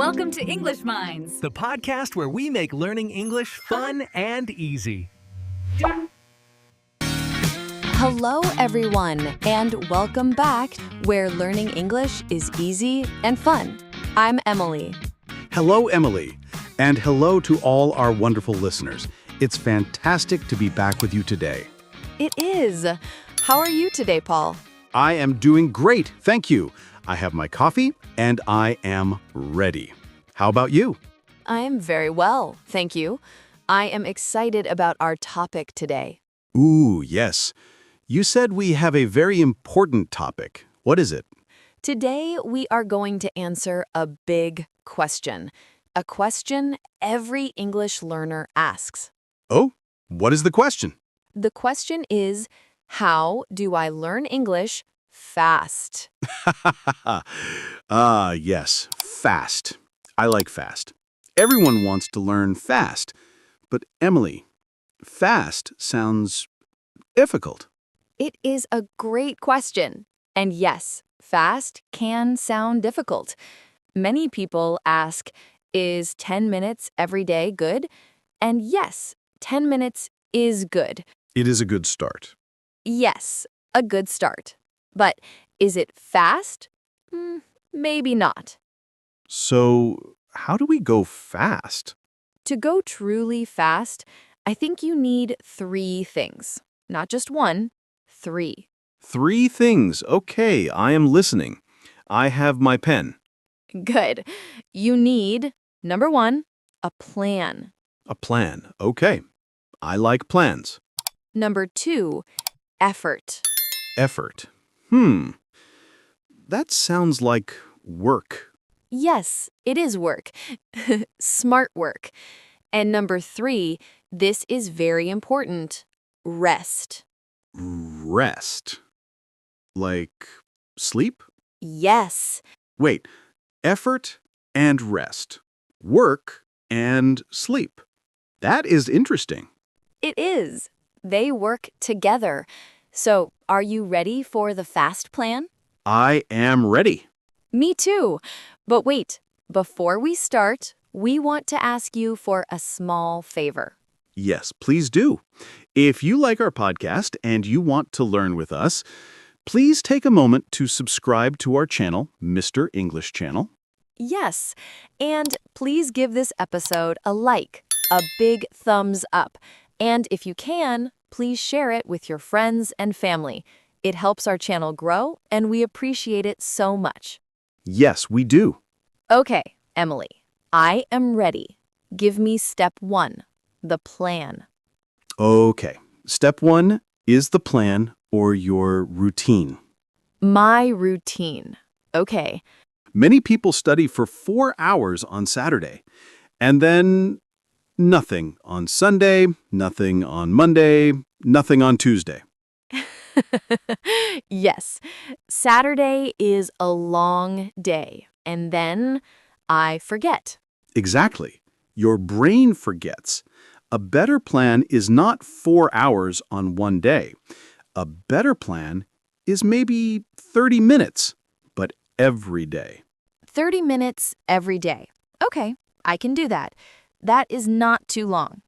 Welcome to English Minds. the podcast where we make learning English fun and easy. Hello, everyone, and welcome back where learning English is easy and fun. I'm Emily. Hello, Emily, and hello to all our wonderful listeners. It's fantastic to be back with you today. It is. How are you today, Paul? I am doing great, thank you. I have my coffee, and I am ready. How about you? I am very well, thank you. I am excited about our topic today. Ooh, yes. You said we have a very important topic. What is it? Today, we are going to answer a big question. A question every English learner asks. Oh, what is the question? The question is, how do I learn English fast? Yes, fast. I like fast. Everyone wants to learn fast. But Emily, fast sounds difficult. It is a great question. And yes, fast can sound difficult. Many people ask, is 10 minutes every day good? And yes, 10 minutes is good. It is a good start. Yes, a good start. But is it fast? Maybe not. So, how do we go fast? To go truly fast, I think you need 3 things. Not just one, 3. 3 things. Okay, I am listening. I have my pen. Good. You need, number 1, a plan. A plan. Okay. I like plans. Number 2, effort. Effort. That sounds like work. Yes, it is work. Smart work. And number 3, this is very important. Rest. Rest. Like sleep? Yes. Wait. Effort and rest. Work and sleep. That is interesting. It is. They work together. So, are you ready for the fast plan? I am ready. Me too. But wait, before we start, we want to ask you for a small favor. Yes, please do. If you like our podcast and you want to learn with us, please take a moment to subscribe to our channel, Mr. English Channel. Yes, and please give this episode a like, a big thumbs up. And if you can, please share it with your friends and family. It helps our channel grow, and we appreciate it so much. Yes, we do. Okay, Emily, I am ready. Give me step 1, the plan. Okay. Step 1 is the plan or your routine. My routine. Okay. Many people study for 4 hours on Saturday, and then nothing on Sunday, nothing on Monday, nothing on Tuesday. Yes, Saturday is a long day, and then I forget. Exactly. Your brain forgets. A better plan is not 4 hours on one day. A better plan is maybe 30 minutes, but every day. 30 minutes every day. Okay, I can do that. That is not too long.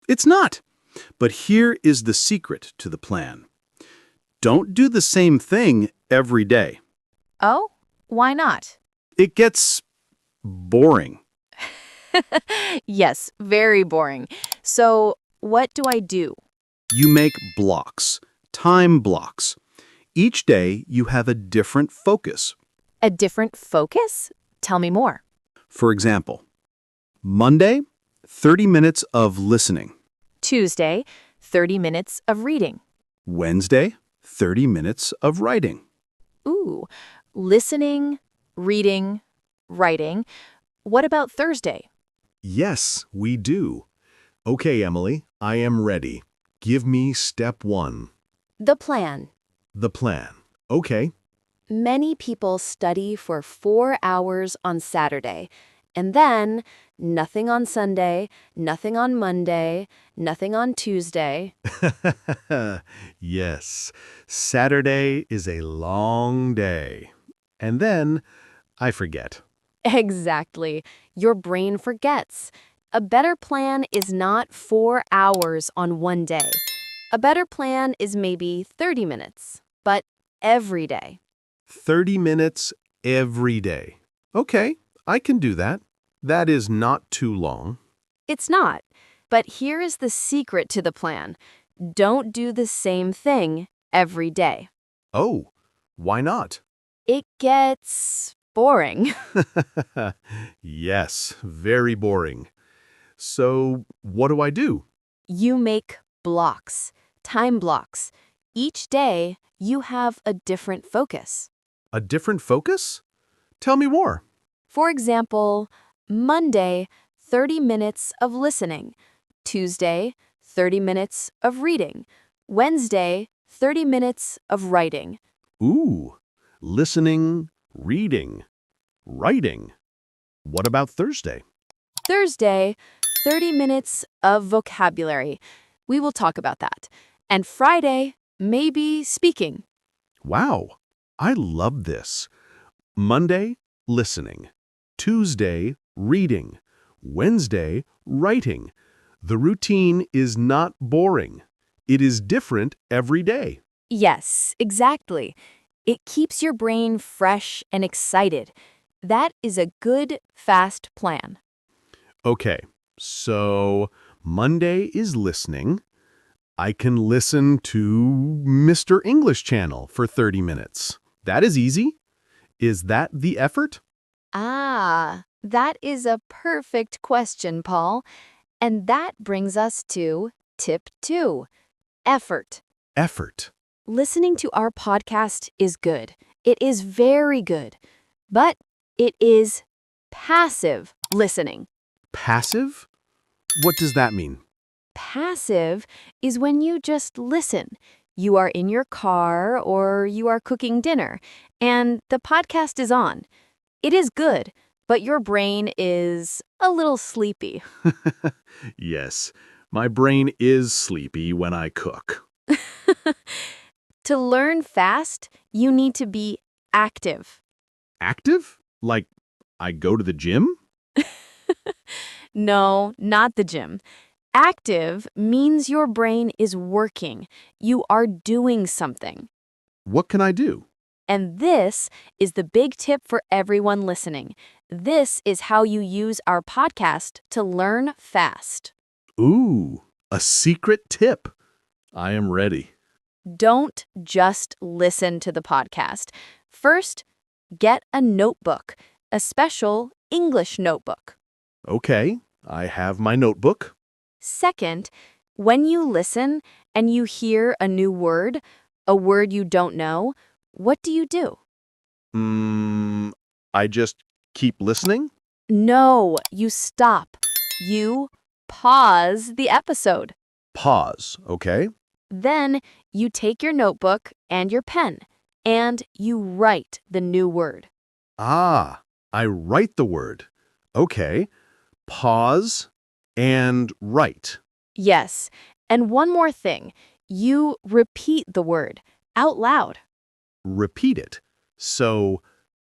It's not. But here is the secret to the plan. Don't do the same thing every day. Oh, why not? It gets boring. Yes, very boring. So, what do I do? You make blocks, time blocks. Each day you have a different focus. A different focus? Tell me more. For example, Monday, 30 minutes of listening. Tuesday, 30 minutes of reading. Wednesday, 30 minutes of writing. Ooh, listening, reading, writing. What about Thursday? Yes, we do. Okay, Emily, I am ready. Give me step 1. The plan. The plan. Okay. Many people study for 4 hours on Saturday, and then nothing on Sunday, nothing on Monday, nothing on Tuesday. Yes, Saturday is a long day. And then I forget. Exactly. Your brain forgets. A better plan is not 4 hours on one day. A better plan is maybe 30 minutes, but every day. 30 minutes every day. Okay, I can do that. That is not too long. It's not. But here is the secret to the plan. Don't do the same thing every day. Oh, why not? It gets boring. Yes, very boring. So, what do I do? You make blocks, time blocks. Each day, you have a different focus. A different focus? Tell me more. For example, Monday, 30 minutes of listening. Tuesday, 30 minutes of reading. Wednesday, 30 minutes of writing. Ooh, listening, reading, writing. What about Thursday? Thursday, 30 minutes of vocabulary. We will talk about that. And Friday, maybe speaking. Wow, I love this. Monday, listening. Tuesday, reading. Wednesday, writing. The routine is not boring. It is different every day. Yes, exactly. It keeps your brain fresh and excited. That is a good, fast plan. Okay, so Monday is listening. I can listen to Mr. English Channel for 30 minutes. That is easy. Is that the effort? Ah, that is a perfect question, Paul. And that brings us to tip 2, effort. Effort. Listening to our podcast is good. It is very good. But it is passive listening. Passive? What does that mean? Passive is when you just listen. You are in your car or you are cooking dinner, and the podcast is on. It is good, but your brain is a little sleepy. Yes, my brain is sleepy when I cook. To learn fast, you need to be active. Active? Like I go to the gym? No, not the gym. Active means your brain is working. You are doing something. What can I do? And this is the big tip for everyone listening. This is how you use our podcast to learn fast. Ooh, a secret tip. I am ready. Don't just listen to the podcast. First, get a notebook, a special English notebook. Okay, I have my notebook. Second, when you listen and you hear a word you don't know, what do you do? I just keep listening? No, you stop. You pause the episode. Pause, okay? Then you take your notebook and your pen, and you write the new word. Ah, I write the word. Okay, pause and write. Yes, and one more thing. You repeat the word out loud. Repeat it. So,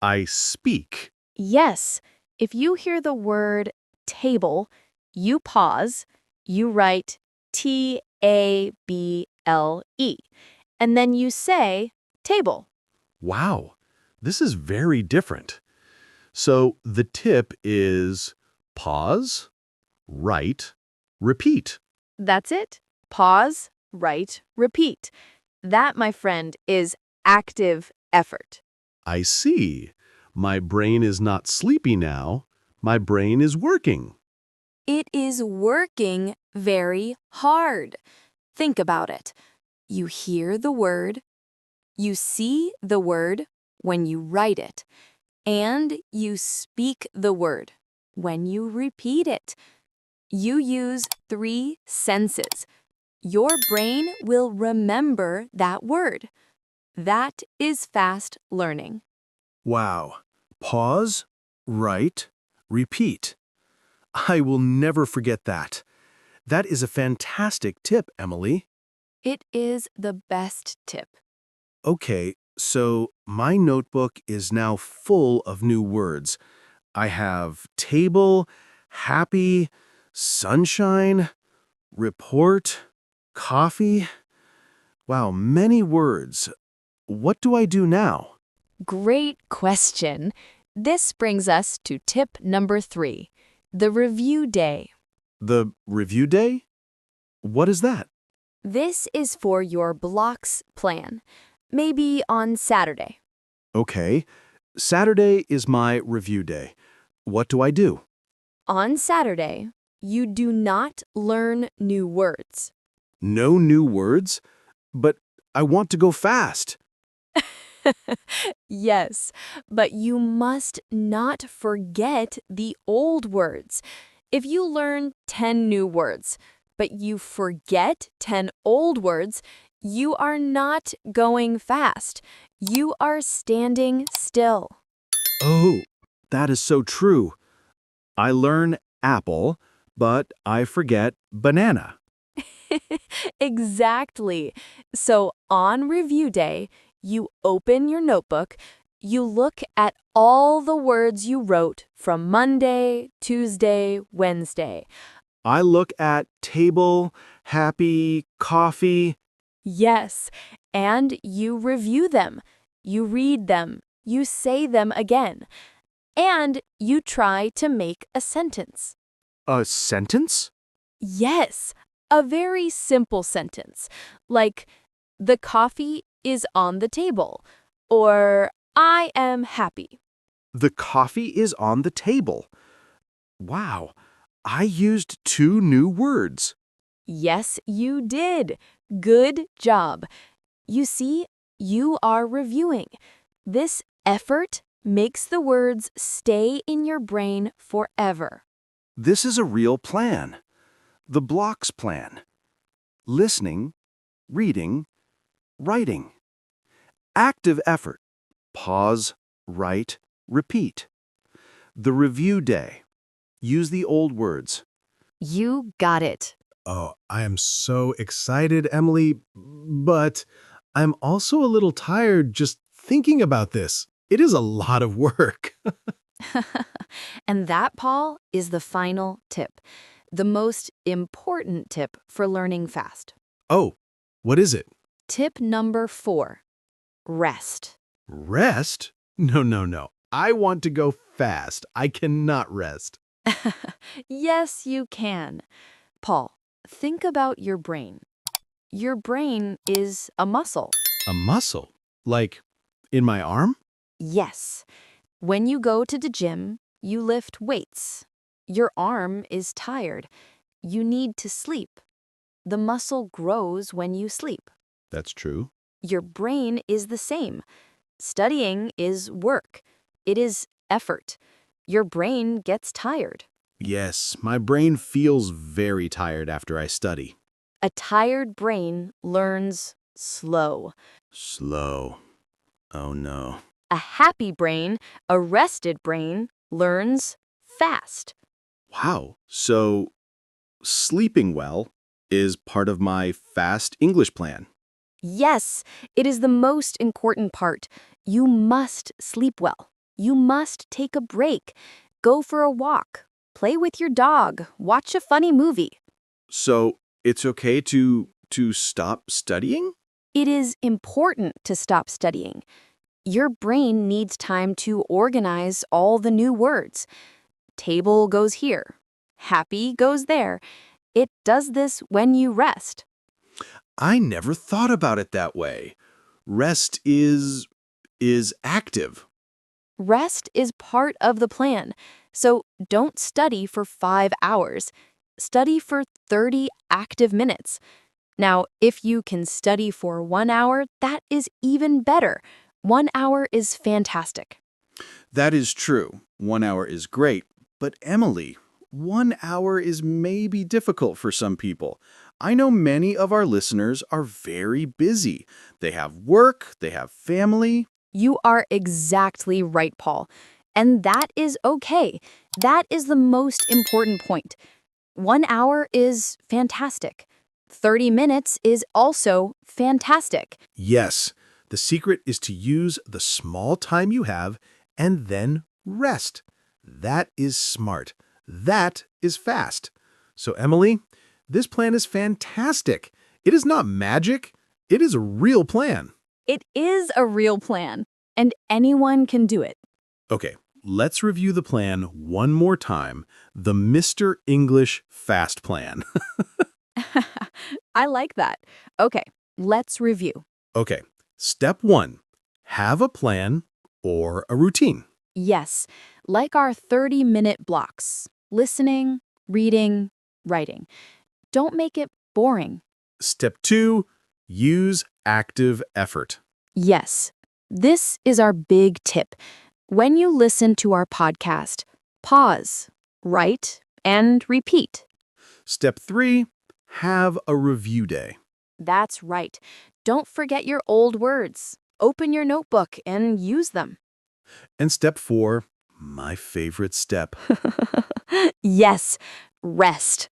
I speak. Yes, if you hear the word table, you pause, you write Table, and then you say table. Wow, this is very different. So, the tip is pause, write, repeat. That's it. Pause, write, repeat. That, my friend, is active effort. I see. My brain is not sleepy now. My brain is working. It is working very hard. Think about it. You hear the word, you see the word when you write it, and you speak the word when you repeat it. You use 3 senses. Your brain will remember that word. That is fast learning. Wow. Pause, write, repeat. I will never forget that. That is a fantastic tip, Emily. It is the best tip. Okay, so my notebook is now full of new words. I have table, happy, sunshine, report, coffee. Wow, many words. What do I do now? Great question. This brings us to tip number 3, the review day. The review day? What is that? This is for your blocks plan, maybe on Saturday. Okay, Saturday is my review day. What do I do? On Saturday, you do not learn new words. No new words? But I want to go fast. Yes, but you must not forget the old words. If you learn 10 new words, but you forget 10 old words, you are not going fast. You are standing still. Oh, that is so true. I learn apple, but I forget banana. Exactly. So on review day, you open your notebook, you look at all the words you wrote from Monday, Tuesday, Wednesday. I look at table, happy, coffee. Yes, and you review them. You read them. You say them again. And you try to make a sentence. A sentence? Yes, a very simple sentence, like, the coffee is on the table, or I am happy. The coffee is on the table. Wow, I used 2 new words. Yes, you did. Good job. You see, you are reviewing. This effort makes the words stay in your brain forever. This is a real plan. The blocks plan. Listening, reading, writing. Active effort. Pause, write, repeat. The review day. Use the old words. You got it. Oh, I am so excited, Emily, but I'm also a little tired just thinking about this. It is a lot of work. And that, Paul, is the final tip. The most important tip for learning fast. Oh, what is it? Tip number 4. Rest. Rest? No, no, no. I want to go fast. I cannot rest. Yes, you can. Paul, think about your brain. Your brain is a muscle. A muscle? Like in my arm? Yes. When you go to the gym, you lift weights. Your arm is tired. You need to sleep. The muscle grows when you sleep. That's true. Your brain is the same. Studying is work. It is effort. Your brain gets tired. Yes, my brain feels very tired after I study. A tired brain learns slow. Slow. Oh no. A happy brain, a rested brain, learns fast. Wow. So, sleeping well is part of my fast English plan. Yes, it is the most important part. You must sleep well. You must take a break. Go for a walk. Play with your dog. Watch a funny movie. So, it's okay to stop studying? It is important to stop studying. Your brain needs time to organize all the new words. Table goes here. Happy goes there. It does this when you rest. I never thought about it that way. Rest is active. Rest is part of the plan. So don't study for 5 hours. Study for 30 active minutes. Now, if you can study for 1 hour, that is even better. 1 hour is fantastic. That is true. 1 hour is great. But Emily, 1 hour is maybe difficult for some people. I know many of our listeners are very busy. They have work, they have family. You are exactly right, Paul. And that is okay. That is the most important point. 1 hour is fantastic. 30 minutes is also fantastic. Yes, the secret is to use the small time you have and then rest. That is smart. That is fast. So, Emily, this plan is fantastic. It is not magic. It is a real plan. It is a real plan, and anyone can do it. Okay, let's review the plan one more time. The Mr. English Fast Plan. I like that. Okay, let's review. Okay, step 1. Have a plan or a routine. Yes, like our 30-minute blocks. Listening, reading, writing. Don't make it boring. Step 2. Use active effort. Yes, this is our big tip. When you listen to our podcast, pause, write, and repeat. Step 3. Have a review day. That's right. Don't forget your old words. Open your notebook and use them. And step 4, my favorite step. Yes, rest.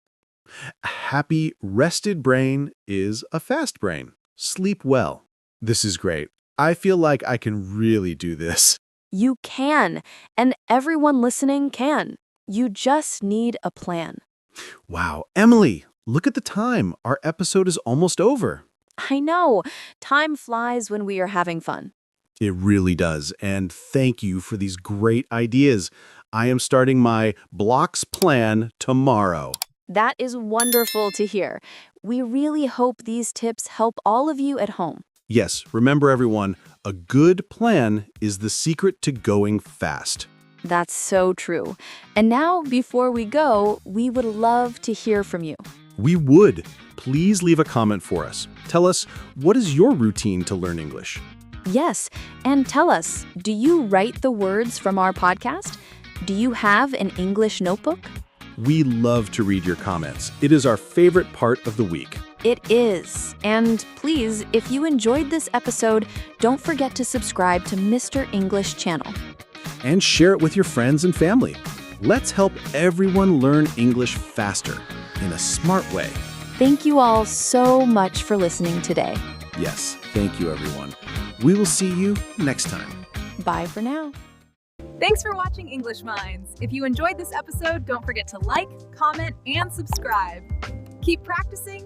A happy, rested brain is a fast brain. Sleep well. This is great. I feel like I can really do this. You can, and everyone listening can. You just need a plan. Wow, Emily, look at the time. Our episode is almost over. I know. Time flies when we are having fun. It really does, and thank you for these great ideas. I am starting my blocks plan tomorrow. That is wonderful to hear. We really hope these tips help all of you at home. Yes, remember everyone, a good plan is the secret to going fast. That's so true. And now, before we go, we would love to hear from you. We would. Please leave a comment for us. Tell us, what is your routine to learn English? Yes, and tell us, do you write the words from our podcast? Do you have an English notebook? We love to read your comments. It is our favorite part of the week. It is. And please, if you enjoyed this episode, don't forget to subscribe to Mr. English channel. And share it with your friends and family. Let's help everyone learn English faster, in a smart way. Thank you all so much for listening today. Yes, thank you everyone. We will see you next time. Bye for now. Thanks for watching English Minds. If you enjoyed this episode, don't forget to like, comment, and subscribe. Keep practicing